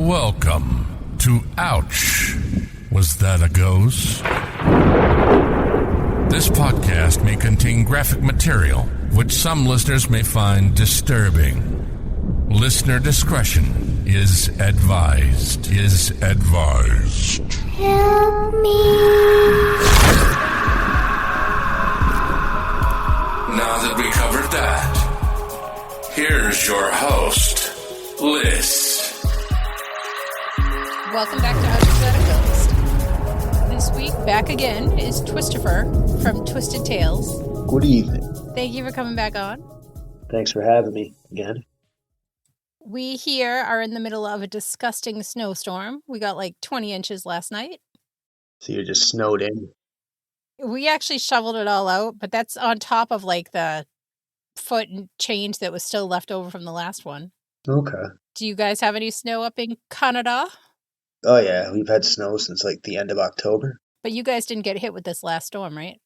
Welcome to Ouch. Was that a ghost? This podcast may contain graphic material, which some listeners may find disturbing. Listener discretion is advised. Help me. Now that we covered that, here's your host, Liss. Welcome back to Ouch, Was That a Ghost? This week, back again, is Twistifer from Twisted Tales. Good evening. Thank you for coming back on. Thanks for having me again. We here are in the middle of a disgusting snowstorm. We got like 20 inches last night. So you're just snowed in? We actually shoveled it all out, but that's on top of like the foot and change that was still left over from the last one. Okay. Do you guys have any snow up in Canada? Oh yeah, we've had snow since like the end of October. But you guys didn't get hit with this last storm, right?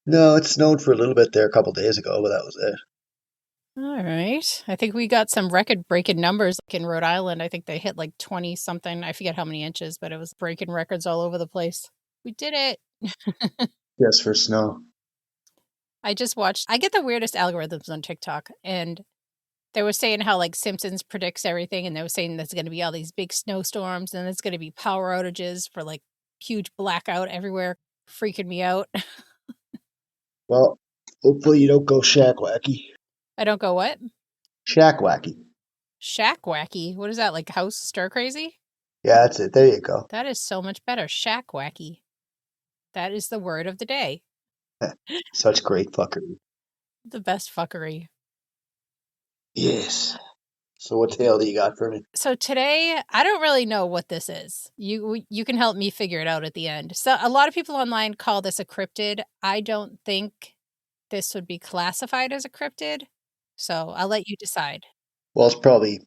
No, it snowed for a little bit there a couple days ago, but that was it. All right. I think we got some record-breaking numbers in Rhode Island. I think they hit like 20-something. I forget how many inches, but it was breaking records all over the place. We did it. Yes, for snow. I get the weirdest algorithms on TikTok, and they were saying how like Simpsons predicts everything, and they were saying there's going to be all these big snowstorms, and there's going to be power outages for like huge blackout everywhere. Freaking me out. Well, hopefully you don't go shack wacky. I don't go what? Shack wacky. Shack wacky? What is that, like house stir crazy? Yeah, that's it. There you go. That is so much better. Shack wacky. That is the word of the day. Such great fuckery. The best fuckery. Yes. So what tale do you got for me? So today, I don't really know what this is. You can help me figure it out at the end. So a lot of people online call this a cryptid. I don't think this would be classified as a cryptid. So I'll let you decide. Well, it's probably,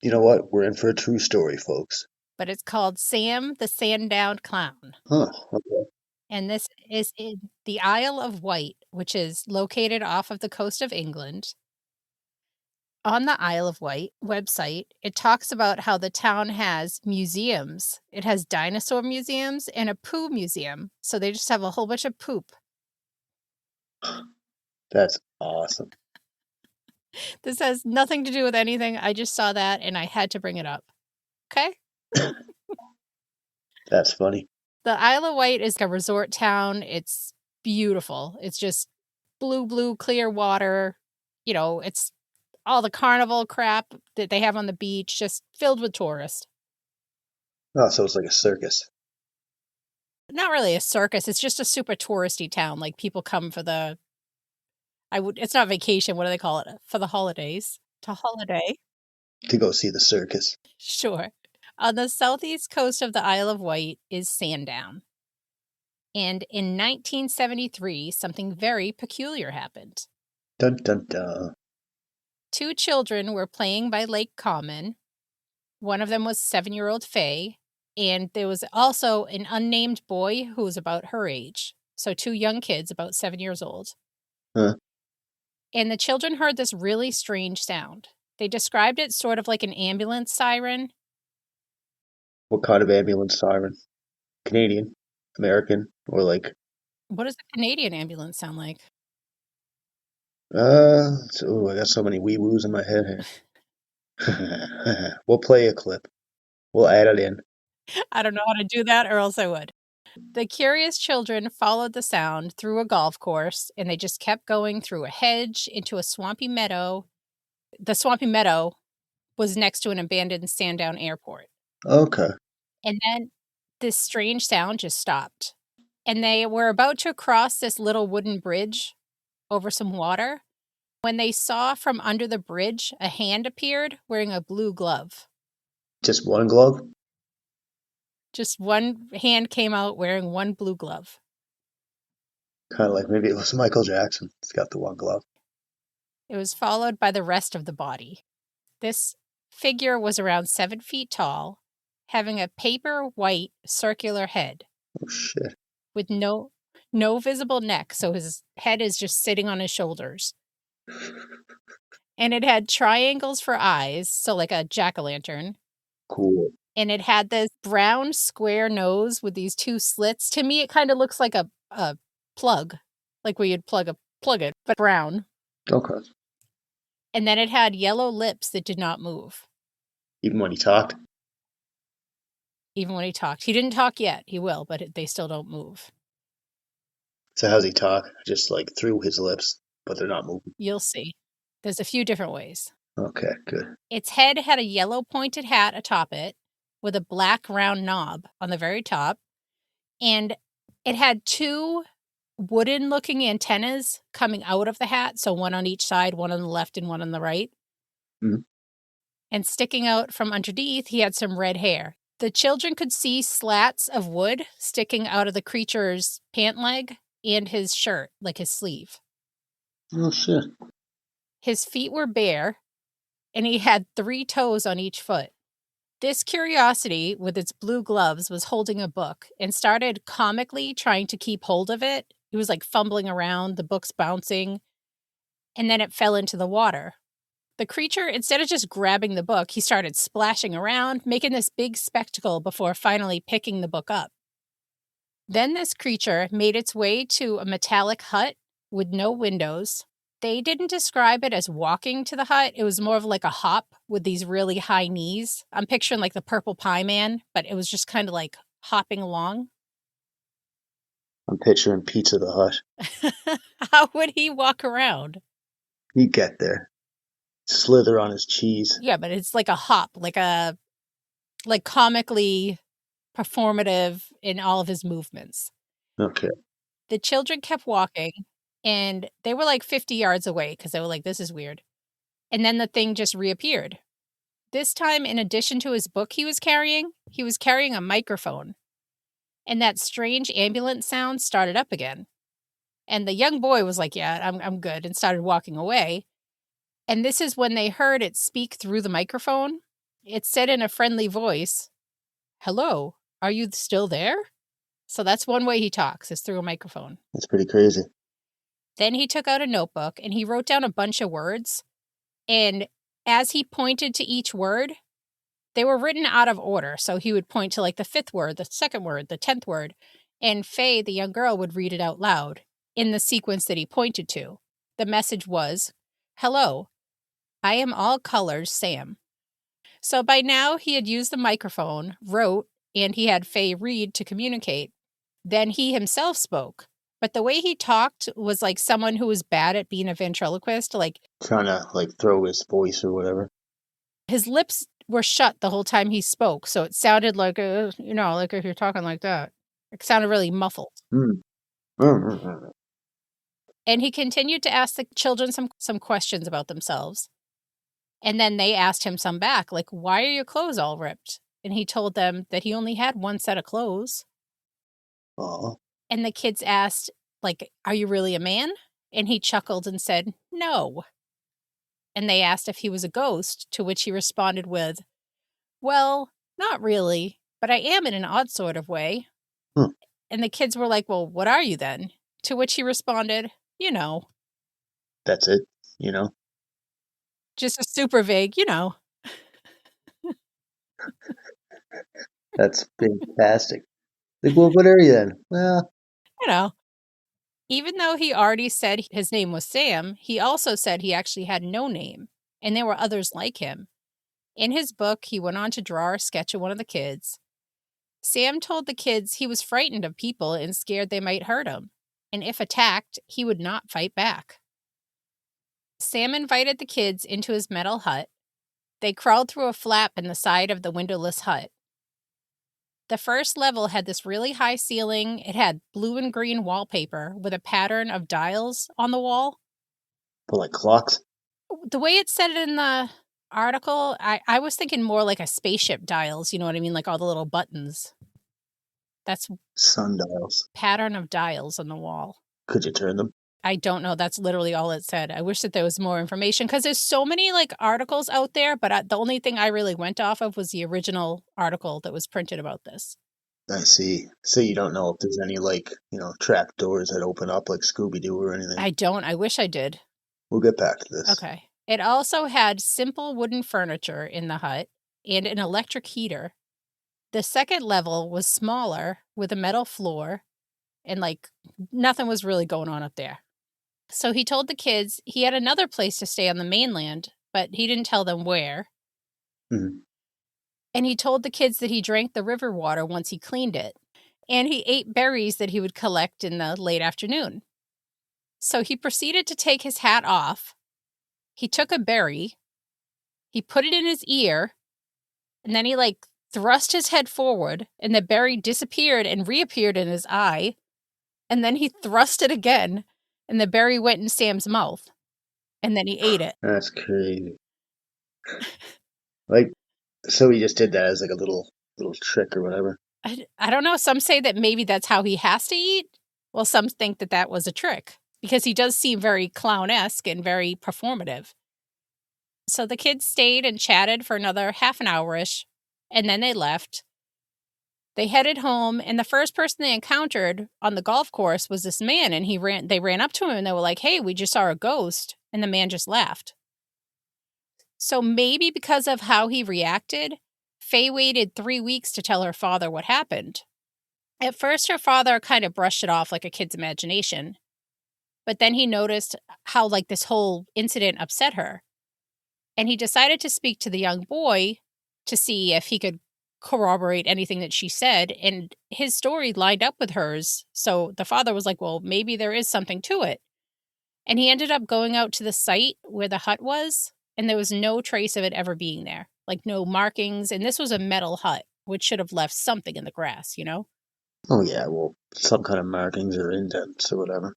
you know what? We're in for a true story, folks. But it's called Samm the Sanddown Clown. Huh, okay. And this is in the Isle of Wight, which is located off of the coast of England. On the Isle of Wight website, it talks about how the town has museums. It has dinosaur museums and a poo museum. So they just have a whole bunch of poop. That's awesome. This has nothing to do with anything. I just saw that and I had to bring it up. Okay? That's funny. The Isle of Wight is a resort town. It's beautiful. It's just blue, clear water. You know, it's all the carnival crap that they have on the beach, just filled with tourists. Oh, so it's like a circus. Not really a circus. It's just a super touristy town. Like people come for it's not vacation. What do they call it? For the holidays. To holiday. To go see the circus. Sure. On the southeast coast of the Isle of Wight is Sandown. And in 1973, something very peculiar happened. Dun, dun, dun. 2 children were playing by Lake Common. One of them was 7-year-old Faye, and there was also an unnamed boy who was about her age. So 2 young kids, about 7 years old. Huh. And the children heard this really strange sound. They described it sort of like an ambulance siren. What kind of ambulance siren? Canadian? American? Or like... What does a Canadian ambulance sound like? I got so many wee-woos in my head here. We'll play a clip. We'll add it in. I don't know how to do that, or else I would. The curious children followed the sound through a golf course, and they just kept going through a hedge into a swampy meadow. The swampy meadow was next to an abandoned Sandown airport. Okay. And then this strange sound just stopped. And they were about to cross this little wooden bridge over some water when they saw from under the bridge a hand appeared wearing a blue glove. Just one glove? Just one hand came out wearing one blue glove. Kind of like maybe it was Michael Jackson. He's got the one glove. It was followed by the rest of the body. This figure was around 7 feet tall, having a paper white circular head. Oh, shit. With no visible neck, so his head is just sitting on his shoulders. And it had triangles for eyes, so like a jack-o'-lantern, Cool. And it had this brown square nose with these two slits. To me, it kind of looks like a plug, like where you'd plug it, but brown. Okay. And then it had yellow lips that did not move. Even when he talked? Even when he talked. He didn't talk yet. He will, but they still don't move. So how's he talk? Just like through his lips, but they're not moving. You'll see. There's a few different ways. Okay, good. Its head had a yellow pointed hat atop it with a black round knob on the very top. And it had two wooden looking antennas coming out of the hat. So one on each side, one on the left and one on the right. Mhm. And sticking out from underneath, he had some red hair. The children could see slats of wood sticking out of the creature's pant leg and his shirt, like his sleeve. Oh, shit. His feet were bare, and he had 3 toes on each foot. This curiosity, with its blue gloves, was holding a book and started comically trying to keep hold of it. He was like fumbling around, the book's bouncing, and then it fell into the water. The creature, instead of just grabbing the book, he started splashing around, making this big spectacle before finally picking the book up. Then this creature made its way to a metallic hut with no windows. They didn't describe it as walking to the hut. It was more of like a hop with these really high knees. I'm picturing like the Purple Pie Man, but it was just kind of like hopping along. I'm picturing Pizza the Hut. How would he walk around? He'd get there. Slither on his cheese. Yeah, but it's like a hop, like comically performative in all of his movements. Okay. The children kept walking, and they were like 50 yards away because they were like, this is weird. And then the thing just reappeared. This time, in addition to his book he was carrying a microphone. And that strange ambulance sound started up again. And the young boy was like, yeah, I'm good, and started walking away. And this is when they heard it speak through the microphone. It said in a friendly voice, "Hello, are you still there?" So that's one way he talks, is through a microphone. That's pretty crazy. Then he took out a notebook and he wrote down a bunch of words. And as he pointed to each word, they were written out of order. So he would point to like the 5th word, the 2nd word, the 10th word. And Faye, the young girl, would read it out loud in the sequence that he pointed to. The message was, "Hello, I am all colors Sam." So by now he had used the microphone, wrote, and he had Faye read to communicate. Then he himself spoke. But the way he talked was like someone who was bad at being a ventriloquist. Like Trying to like throw his voice or whatever. his lips were shut the whole time he spoke. So it sounded like, like if you're talking like that. It sounded really muffled. And he continued to ask the children some questions about themselves. And then they asked him some back, like, why are your clothes all ripped? And he told them that he only had one set of clothes. Aw. And the kids asked, like, are you really a man? And he chuckled and said, no. And they asked if he was a ghost, to which he responded with, well, not really, but I am in an odd sort of way. And the kids were like, well, what are you then? To which he responded, you know. That's it, you know? Just a super vague, you know. That's fantastic. Like, well, what are you then? Well, You know. Even though he already said his name was Sam, he also said he actually had no name, and there were others like him. In his book, he went on to draw a sketch of one of the kids. Sam told the kids he was frightened of people and scared they might hurt him, and if attacked, he would not fight back. Sam invited the kids into his metal hut. They crawled through a flap in the side of the windowless hut. The first level had this really high ceiling. It had blue and green wallpaper with a pattern of dials on the wall. but like clocks? The way it said it in the article, I was thinking more like a spaceship dials, you know what I mean? Like all the little buttons. That's Sundials. pattern of dials on the wall. Could you turn them? I don't know. That's literally all it said. I wish that there was more information because there's so many like articles out there, but the only thing I really went off of was the original article that was printed about this. I see. So you don't know if there's any like, trap doors that open up like Scooby-Doo or anything? I don't. I wish I did. We'll get back to this. Okay. It also had simple wooden furniture in the hut, and an electric heater. The second level was smaller with a metal floor, and like nothing was really going on up there. So he told the kids he had another place to stay on the mainland, but he didn't tell them where. Mhm. And he told the kids that he drank the river water once he cleaned it. And he ate berries that he would collect in the late afternoon. So he proceeded to take his hat off. He took a berry, he put it in his ear, and then he like thrust his head forward, and the berry disappeared and reappeared in his eye. And then he thrust it again, and the berry went in Sam's mouth. And then he ate it. That's crazy. Like, so he just did that as like a little trick or whatever. I don't know. Some say that maybe that's how he has to eat. Well, some think that that was a trick because he does seem very clown-esque and very performative. So the kids stayed and chatted for another half an hour-ish, and then they left. They headed home, and the first person they encountered on the golf course was this man, and they ran up to him, and they were like, "Hey, we just saw a ghost," and the man just laughed. So maybe because of how he reacted, Faye waited 3 weeks to tell her father what happened. At first, her father kind of brushed it off like a kid's imagination, but then he noticed how like this whole incident upset her. And he decided to speak to the young boy to see if he could corroborate anything that she said, and his story lined up with hers. So the father was like, well, maybe there is something to it. And he ended up going out to the site where the hut was, and there was no trace of it ever being there, like no markings. And this was a metal hut, which should have left something in the grass, you know? Oh yeah, well, some kind of markings or indents or whatever.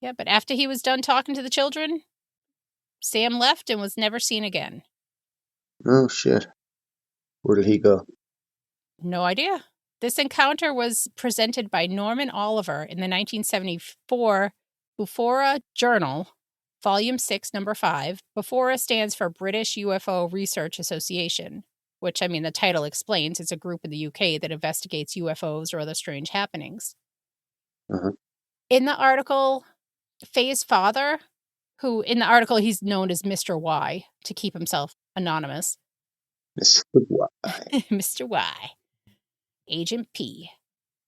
Yeah, but after he was done talking to the children, Sam left and was never seen again. Oh shit. Where did he go? No idea. This encounter was presented by Norman Oliver in the 1974 Bufora Journal, Volume 6, Number 5. Bufora stands for British UFO Research Association, which, I mean, the title explains it's a group in the UK that investigates UFOs or other strange happenings. Uh-huh. In the article, Faye's father, who in the article he's known as Mr. Y to keep himself anonymous. Mr. Y. Mr. Y. Agent P.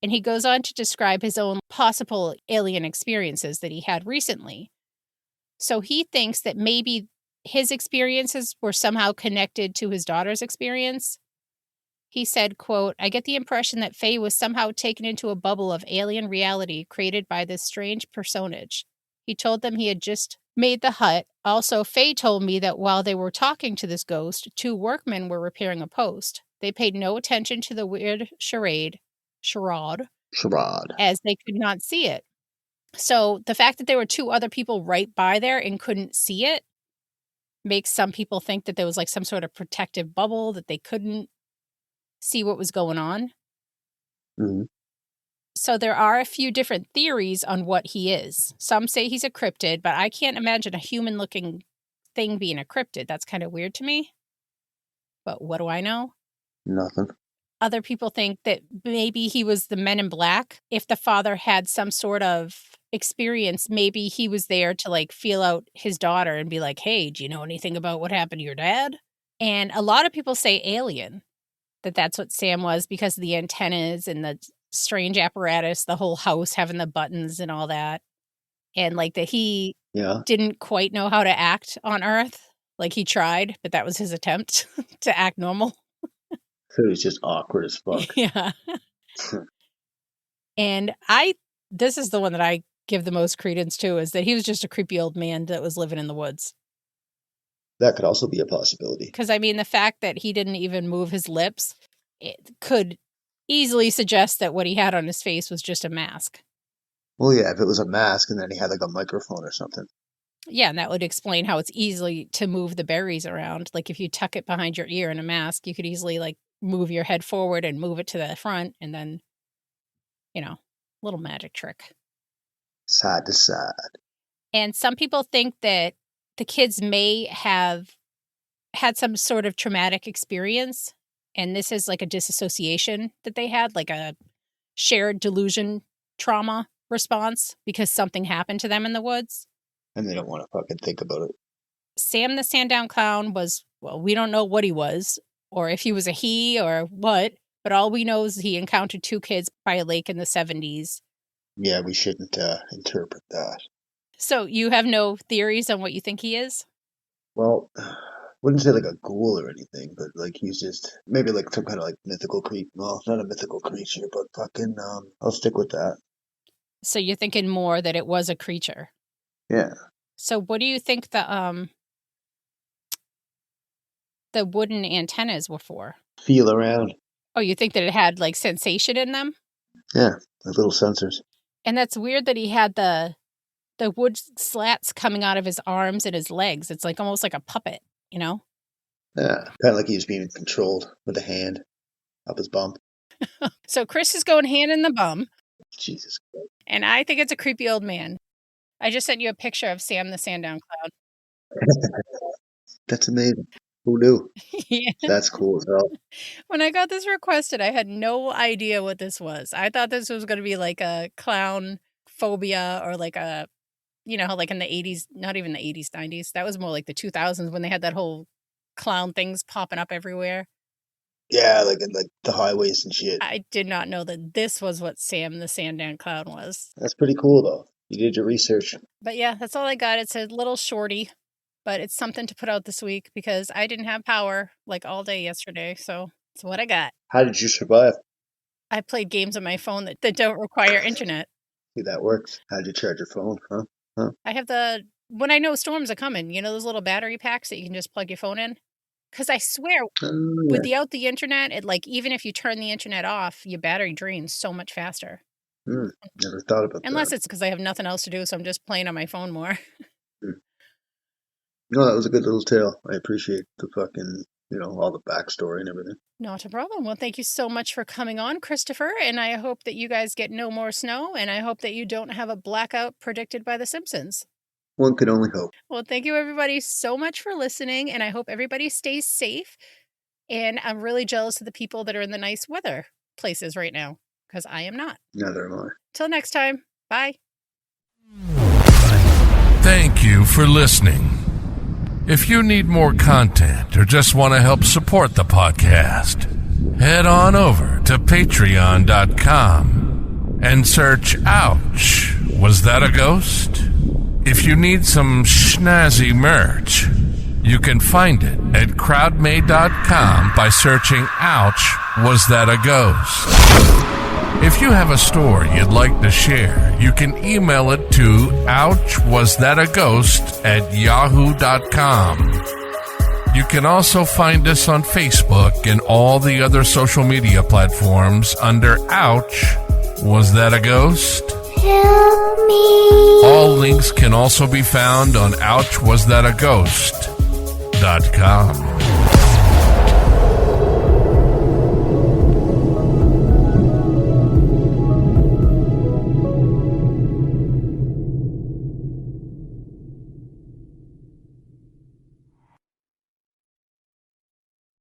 And he goes on to describe his own possible alien experiences that he had recently. So he thinks that maybe his experiences were somehow connected to his daughter's experience. He said, quote, I get the impression that Faye was somehow taken into a bubble of alien reality created by this strange personage. He told them he had just made the hut. Also, Faye told me that while they were talking to this ghost, 2 workmen were repairing a post. They paid no attention to the weird charade, as they could not see it. So the fact that there were 2 other people right by there and couldn't see it makes some people think that there was like some sort of protective bubble that they couldn't see what was going on. Mm-hmm. So there are a few different theories on what he is. Some say he's a cryptid, but I can't imagine a human-looking thing being a cryptid. That's kind of weird to me. But what do I know? Nothing. Other people think that maybe he was the Men in Black. If the father had some sort of experience, maybe he was there to like feel out his daughter and be like, hey, do you know anything about what happened to your dad? And a lot of people say alien, that's what Sam was because of the antennas and the strange apparatus, the whole house having the buttons and all that. And like that he didn't quite know how to act on Earth. Like he tried, but that was his attempt to act normal. So he's just awkward as fuck. Yeah. And this is the one that I give the most credence to, is that he was just a creepy old man that was living in the woods. That could also be a possibility. Because, I mean, the fact that he didn't even move his lips, it could easily suggest that what he had on his face was just a mask. Well, yeah, if it was a mask and then he had like a microphone or something. Yeah, and that would explain how it's easily to move the berries around. Like if you tuck it behind your ear in a mask, you could easily like move your head forward and move it to the front and then, little magic trick. Side to side. And some people think that the kids may have had some sort of traumatic experience, and this is like a disassociation that they had, like a shared delusion trauma response because something happened to them in the woods. And they don't want to fucking think about it. Samm the Sandown Clown was, well, we don't know what he was, or if he was a he or what. But all we know is he encountered 2 kids by a lake in the 70s. Yeah, we shouldn't interpret that. So you have no theories on what you think he is? Well, wouldn't say like a ghoul or anything, but like he's just maybe like some kind of like mythical creature. Well, not a mythical creature, but fucking I'll stick with that. So you're thinking more that it was a creature. Yeah. So what do you think the wooden antennas were for? Feel around. Oh, you think that it had like sensation in them? Yeah, like little sensors. And that's weird that he had the wood slats coming out of his arms and his legs. It's like almost like a puppet, you know? Yeah, kind of like he was being controlled with a hand up his bum. So Chris is going hand in the bum. Jesus Christ. And I think it's a creepy old man. I just sent you a picture of Samm the Sanddown Clown. That's amazing. Who knew? Yeah. That's cool as hell. When I got this requested, I had no idea what this was. I thought this was going to be like a clown phobia or like a, you know, how like in the 80s, not even the 80s, 90s. That was more like the 2000s when they had that whole clown things popping up everywhere. Yeah, like in like the highways and shit. I did not know that this was what Samm the Sanddown Clown was. That's pretty cool though. You did your research. But yeah, that's all I got. It's a little shorty, but it's something to put out this week because I didn't have power like all day yesterday. So it's what I got. How did you survive? I played games on my phone that don't require internet. See, that works. How did you charge your phone, huh? I have when I know storms are coming, you know, those little battery packs that you can just plug your phone in? Because I swear, without the internet, it like even if you turn the internet off, your battery drains so much faster. Never thought about that. Unless it's because I have nothing else to do, so I'm just playing on my phone more. No, that was a good little tale. I appreciate the fucking, all the backstory and everything. Not a problem. Well, thank you so much for coming on, Christopher, and I hope that you guys get no more snow, and I hope that you don't have a blackout predicted by The Simpsons. One could only hope. Well, thank you everybody so much for listening, and I hope everybody stays safe, and I'm really jealous of the people that are in the nice weather places right now, because I am not. Neither am I. Till next time. Bye. Thank you for listening. If you need more content or just want to help support the podcast, head on over to patreon.com and search Ouch, Was That a Ghost? If you need some snazzy merch, you can find it at crowdmade.com by searching Ouch, Was That a Ghost? If you have a story you'd like to share, you can email it to ouchwasthataghost@yahoo.com. You can also find us on Facebook and all the other social media platforms under Ouch, Was That a Ghost? Help me. All links can also be found on ouchwasthataghost.com.